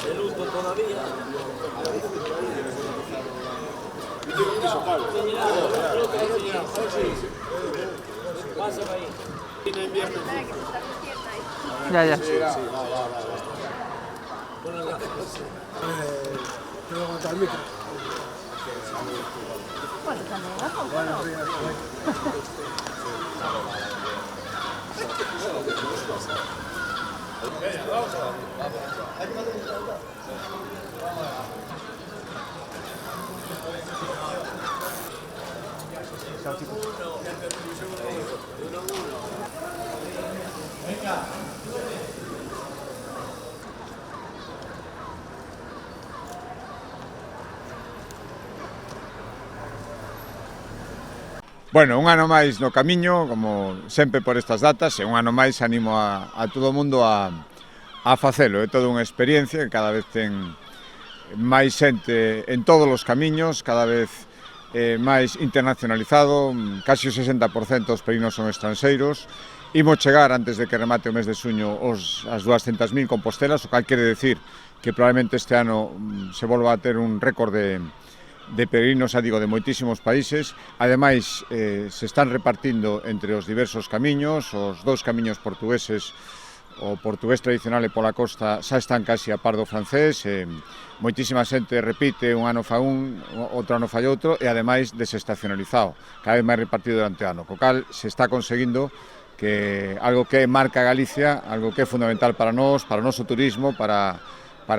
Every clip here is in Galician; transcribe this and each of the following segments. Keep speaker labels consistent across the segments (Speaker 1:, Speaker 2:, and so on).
Speaker 1: De luto todavía. Pásame ahí.
Speaker 2: Ya, ya.
Speaker 3: Puedo aguantar el micro.
Speaker 4: Bueno, también
Speaker 5: Bueno, un ano máis no camiño, como sempre por estas datas, e un ano máis animo a todo o mundo a facelo. É toda unha experiencia que cada vez ten máis xente en todos os camiños, cada vez máis internacionalizado, casi o 60% dos peregrinos son estranxeiros. Imos chegar antes de que remate o mes de xuño as 200.000 compostelas, o cal quere decir que probablemente este ano se volva a ter un récord de peregrinos, xa digo, de moitísimos países. Ademais, se están repartindo entre os diversos camiños, os dous camiños portugueses, o portugués tradicional e pola costa xa están casi a par do francés, moitísima xente repite, un ano fa un, outro ano fai outro, e ademais desestacionalizado, cada vez máis repartido durante o ano, co cal se está conseguindo que algo que marca Galicia, algo que é fundamental para nós, para o noso turismo, para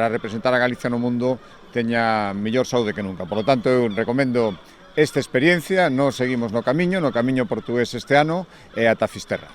Speaker 5: representar a Galicia no mundo, teña mellor saúde que nunca. Por lo tanto, eu recomendo esta experiencia. Nos seguimos no camiño portugués este ano e ata Fisterra.